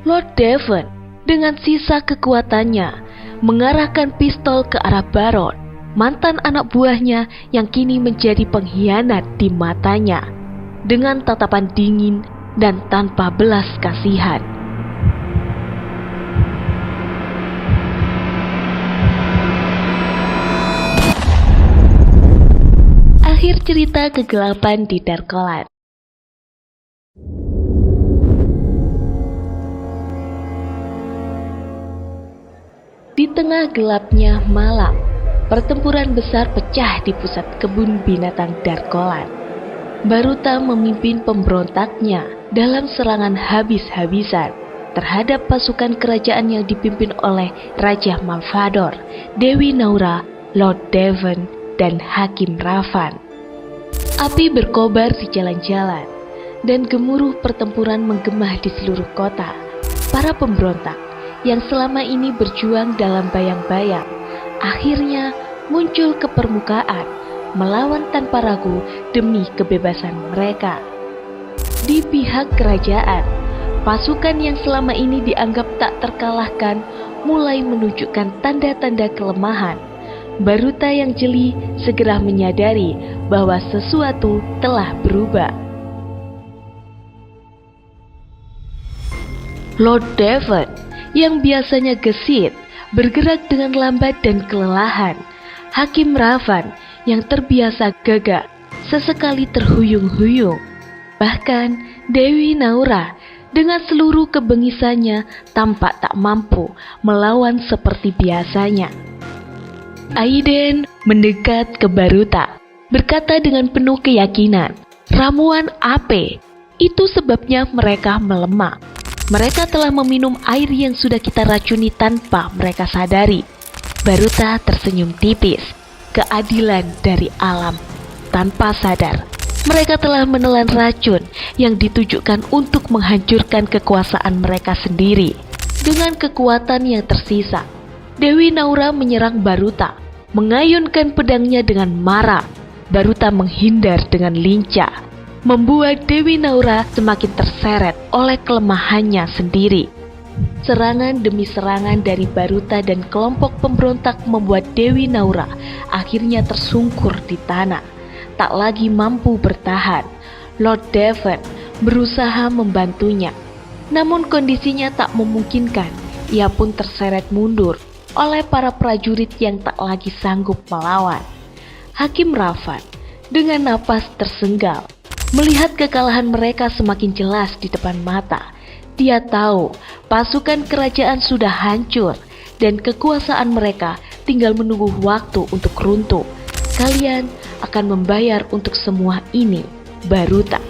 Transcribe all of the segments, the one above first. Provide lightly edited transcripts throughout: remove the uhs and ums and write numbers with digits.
Lord Devon dengan sisa kekuatannya mengarahkan pistol ke arah Baron, mantan anak buahnya yang kini menjadi pengkhianat di matanya, dengan tatapan dingin dan tanpa belas kasihan. Akhir cerita kegelapan di Darkolan. Di tengah gelapnya malam, pertempuran besar pecah di pusat kebun binatang Darkolan. Baruta memimpin pemberontaknya dalam serangan habis-habisan terhadap pasukan kerajaan yang dipimpin oleh Raja Malvador, Dewi Naura, Lord Devon, dan Hakim Ravan. Api berkobar di jalan-jalan, dan gemuruh pertempuran menggema di seluruh kota. Para pemberontak yang selama ini berjuang dalam bayang-bayang akhirnya muncul ke permukaan, melawan tanpa ragu demi kebebasan mereka. Di pihak kerajaan, pasukan yang selama ini dianggap tak terkalahkan mulai menunjukkan tanda-tanda kelemahan. Baruta yang jeli segera menyadari bahwa sesuatu telah berubah. Lord Devon yang biasanya gesit bergerak dengan lambat dan kelelahan. Hakim Ravan yang terbiasa gagah sesekali terhuyung-huyung. Bahkan Dewi Naura dengan seluruh kebengisannya tampak tak mampu melawan seperti biasanya. Aiden mendekat ke Baruta, berkata dengan penuh keyakinan, "Ramuan Ape, itu sebabnya mereka melemah. Mereka telah meminum air yang sudah kita racuni tanpa mereka sadari." Baruta tersenyum tipis. Keadilan dari alam. Tanpa sadar, mereka telah menelan racun yang ditujukan untuk menghancurkan kekuasaan mereka sendiri. Dengan kekuatan yang tersisa, Dewi Naura menyerang Baruta, mengayunkan pedangnya dengan marah. Baruta menghindar dengan lincah, membuat Dewi Naura semakin terseret oleh kelemahannya sendiri. Serangan demi serangan dari Baruta dan kelompok pemberontak membuat Dewi Naura akhirnya tersungkur di tanah, tak lagi mampu bertahan. Lord Devon berusaha membantunya, namun kondisinya tak memungkinkan. Ia pun terseret mundur oleh para prajurit yang tak lagi sanggup melawan. Hakim Ravan dengan napas tersenggal melihat kekalahan mereka semakin jelas di depan mata. Dia tahu pasukan kerajaan sudah hancur dan kekuasaan mereka tinggal menunggu waktu untuk runtuh. "Kalian akan membayar untuk semua ini, Baruta,"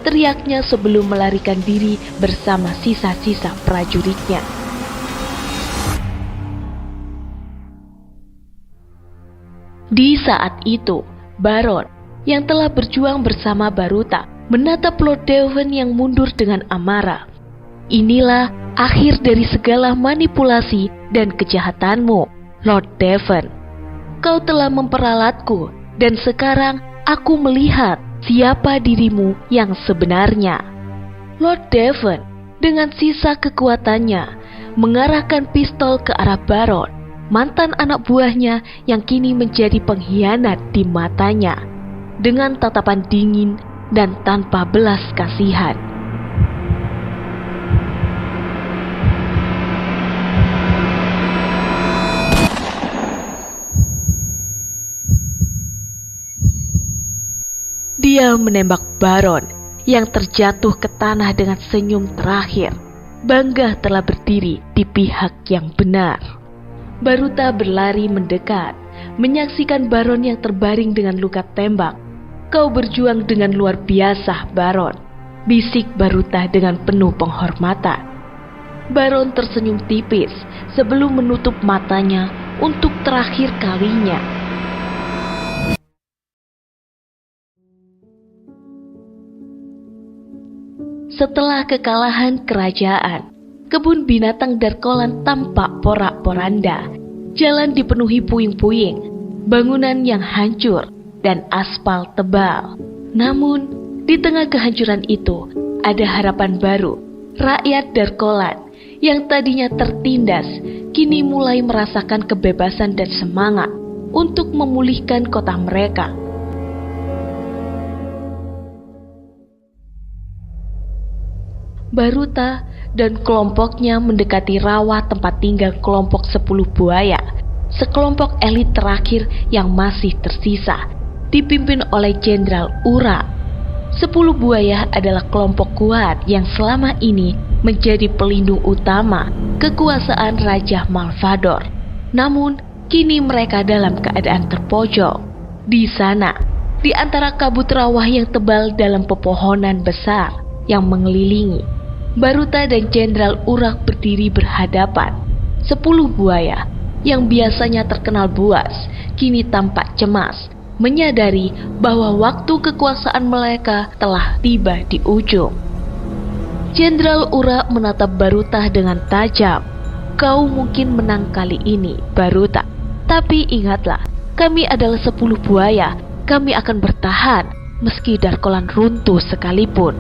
teriaknya sebelum melarikan diri bersama sisa-sisa prajuritnya. Di saat itu, Baron yang telah berjuang bersama Baruta menatap Lord Devon yang mundur dengan amarah. "Inilah akhir dari segala manipulasi dan kejahatanmu, Lord Devon. Kau telah memperalatku dan sekarang aku melihat siapa dirimu yang sebenarnya." Lord Devon dengan sisa kekuatannya mengarahkan pistol ke arah Baron, mantan anak buahnya yang kini menjadi pengkhianat di matanya, dengan tatapan dingin dan tanpa belas kasihan. Dia menembak Baron yang terjatuh ke tanah dengan senyum terakhir. Bangga telah berdiri di pihak yang benar. Baruta berlari mendekat, menyaksikan Baron yang terbaring dengan luka tembak. "Kau berjuang dengan luar biasa, Baron," bisik Baruta dengan penuh penghormatan. Baron tersenyum tipis sebelum menutup matanya untuk terakhir kalinya. Setelah kekalahan kerajaan, kebun binatang Darkolan tampak porak-poranda. Jalan dipenuhi puing-puing, bangunan yang hancur, dan aspal tebal. Namun, di tengah kehancuran itu, ada harapan baru. Rakyat Darkolan yang tadinya tertindas kini mulai merasakan kebebasan dan semangat untuk memulihkan kota mereka. Baruta dan kelompoknya mendekati rawa tempat tinggal kelompok 10 buaya, sekelompok elit terakhir yang masih tersisa, dipimpin oleh Jenderal Ura. 10 buaya adalah kelompok kuat yang selama ini menjadi pelindung utama kekuasaan Raja Malvador. Namun, kini mereka dalam keadaan terpojok. Di sana, di antara kabut rawa yang tebal dalam pepohonan besar yang mengelilingi, Baruta dan Jenderal Urak berdiri berhadapan. 10 buaya yang biasanya terkenal buas kini tampak cemas, menyadari bahwa waktu kekuasaan mereka telah tiba di ujung. Jenderal Urak menatap Baruta dengan tajam. "Kau mungkin menang kali ini, Baruta. Tapi ingatlah, kami adalah 10 buaya. Kami akan bertahan meski Darkolan runtuh sekalipun."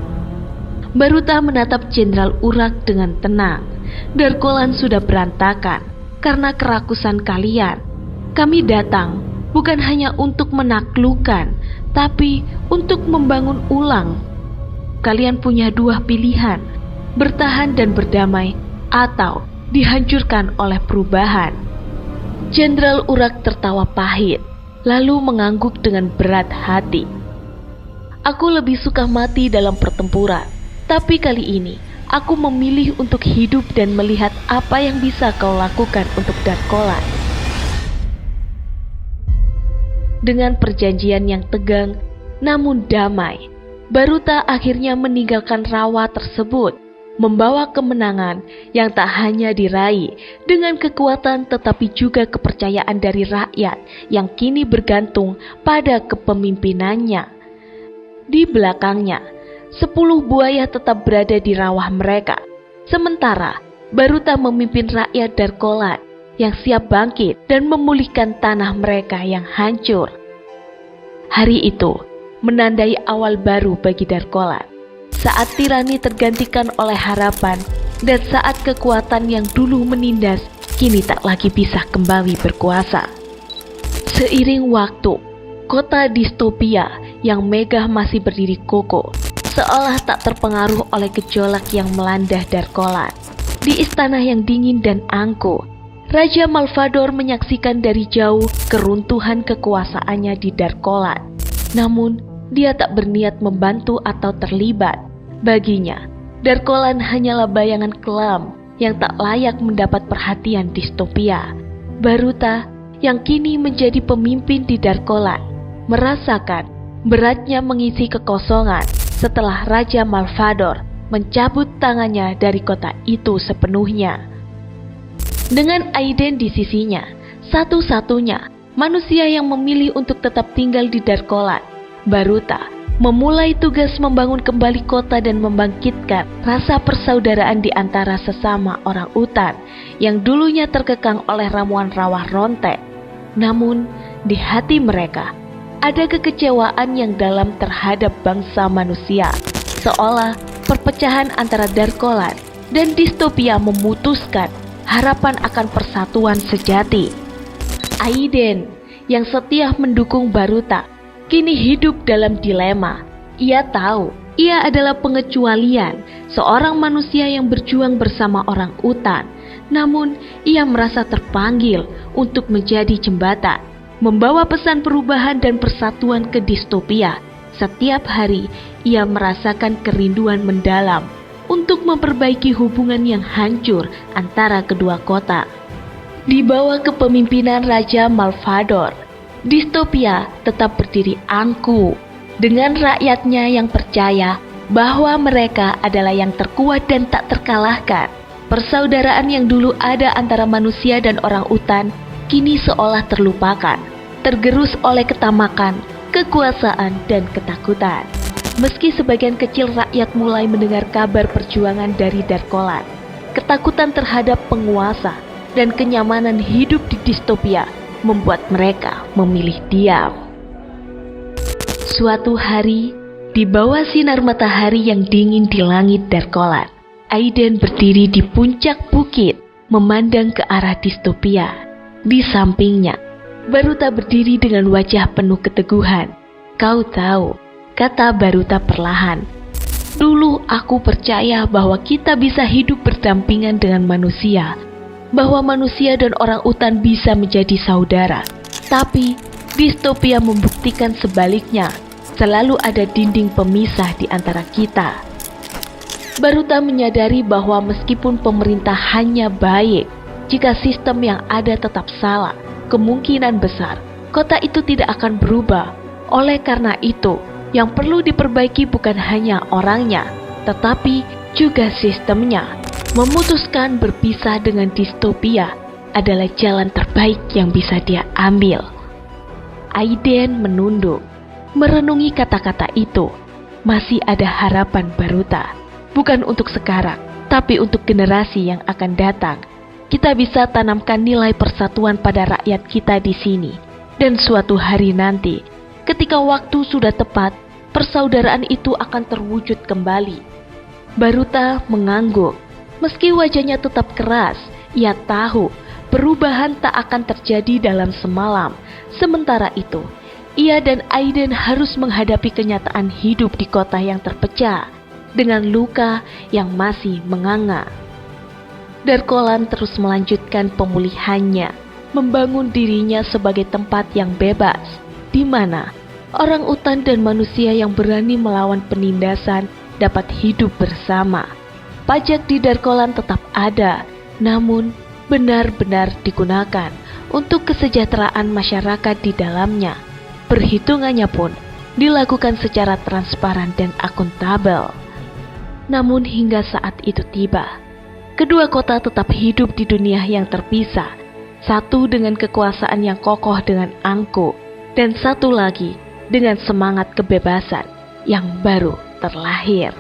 Baruta menatap Jenderal Urak dengan tenang. "Darkolan sudah berantakan karena kerakusan kalian. Kami datang bukan hanya untuk menaklukkan, tapi untuk membangun ulang. Kalian punya 2 pilihan, bertahan dan berdamai, atau dihancurkan oleh perubahan." Jenderal Urak tertawa pahit, lalu mengangguk dengan berat hati. "Aku lebih suka mati dalam pertempuran. Tapi kali ini, aku memilih untuk hidup dan melihat apa yang bisa kau lakukan untuk Darkolan." Dengan perjanjian yang tegang, namun damai, Baruta akhirnya meninggalkan rawa tersebut, membawa kemenangan yang tak hanya diraih dengan kekuatan tetapi juga kepercayaan dari rakyat yang kini bergantung pada kepemimpinannya. Di belakangnya, 10 buaya tetap berada di rawa mereka. Sementara Baruta memimpin rakyat Darkolan yang siap bangkit dan memulihkan tanah mereka yang hancur. Hari itu menandai awal baru bagi Darkolan. Saat tirani tergantikan oleh harapan dan saat kekuatan yang dulu menindas kini tak lagi bisa kembali berkuasa. Seiring waktu, kota distopia yang megah masih berdiri kokoh, seolah tak terpengaruh oleh gejolak yang melanda Darkolan. Di istana yang dingin dan angkuh, Raja Malvador menyaksikan dari jauh keruntuhan kekuasaannya di Darkolan. Namun, dia tak berniat membantu atau terlibat. Baginya, Darkolan hanyalah bayangan kelam yang tak layak mendapat perhatian distopia. Baruta yang kini menjadi pemimpin di Darkolan merasakan beratnya mengisi kekosongan setelah Raja Malvador mencabut tangannya dari kota itu sepenuhnya. Dengan Aiden di sisinya, satu-satunya manusia yang memilih untuk tetap tinggal di Darkolan, Baruta memulai tugas membangun kembali kota dan membangkitkan rasa persaudaraan di antara sesama orang utan yang dulunya terkekang oleh ramuan rawa rontek. Namun, di hati mereka ada kekecewaan yang dalam terhadap bangsa manusia, seolah perpecahan antara Darkolan dan distopia memutuskan harapan akan persatuan sejati. Aiden yang setia mendukung Baruta kini hidup dalam dilema. Ia tahu ia adalah pengecualian, seorang manusia yang berjuang bersama orang utan. Namun ia merasa terpanggil untuk menjadi jembatan, membawa pesan perubahan dan persatuan ke distopia. Setiap hari ia merasakan kerinduan mendalam untuk memperbaiki hubungan yang hancur antara kedua kota. Di bawah kepemimpinan Raja Malvador, distopia tetap berdiri angkuh dengan rakyatnya yang percaya bahwa mereka adalah yang terkuat dan tak terkalahkan. Persaudaraan yang dulu ada antara manusia dan orang utan kini seolah terlupakan, tergerus oleh ketamakan, kekuasaan, dan ketakutan. Meski sebagian kecil rakyat mulai mendengar kabar perjuangan dari Darkolan, ketakutan terhadap penguasa dan kenyamanan hidup di distopia membuat mereka memilih diam. Suatu hari, di bawah sinar matahari yang dingin di langit Darkolan, Aiden berdiri di puncak bukit, memandang ke arah distopia. Di sampingnya, Baruta berdiri dengan wajah penuh keteguhan. "Kau tahu," kata Baruta perlahan, "dulu aku percaya bahwa kita bisa hidup berdampingan dengan manusia, bahwa manusia dan orang utan bisa menjadi saudara. Tapi distopia membuktikan sebaliknya, selalu ada dinding pemisah di antara kita." Baruta menyadari bahwa meskipun pemerintah hanya baik, jika sistem yang ada tetap salah, kemungkinan besar kota itu tidak akan berubah. Oleh karena itu, yang perlu diperbaiki bukan hanya orangnya, tetapi juga sistemnya. Memutuskan berpisah dengan distopia adalah jalan terbaik yang bisa dia ambil. Aiden menunduk, merenungi kata-kata itu. Masih ada harapan Baruta. Bukan untuk sekarang, tapi untuk generasi yang akan datang. Kita bisa tanamkan nilai persatuan pada rakyat kita di sini. Dan suatu hari nanti, ketika waktu sudah tepat, persaudaraan itu akan terwujud kembali. Baruta mengangguk. Meski wajahnya tetap keras, ia tahu perubahan tak akan terjadi dalam semalam. Sementara itu, ia dan Aiden harus menghadapi kenyataan hidup di kota yang terpecah, dengan luka yang masih menganga. Darkolan terus melanjutkan pemulihannya, membangun dirinya sebagai tempat yang bebas, di mana orang utan dan manusia yang berani melawan penindasan dapat hidup bersama. Pajak di Darkolan tetap ada, namun benar-benar digunakan untuk kesejahteraan masyarakat di dalamnya. Perhitungannya pun dilakukan secara transparan dan akuntabel. Namun hingga saat itu tiba, kedua kota tetap hidup di dunia yang terpisah. Satu dengan kekuasaan yang kokoh dengan angkuh, dan satu lagi dengan semangat kebebasan yang baru terlahir.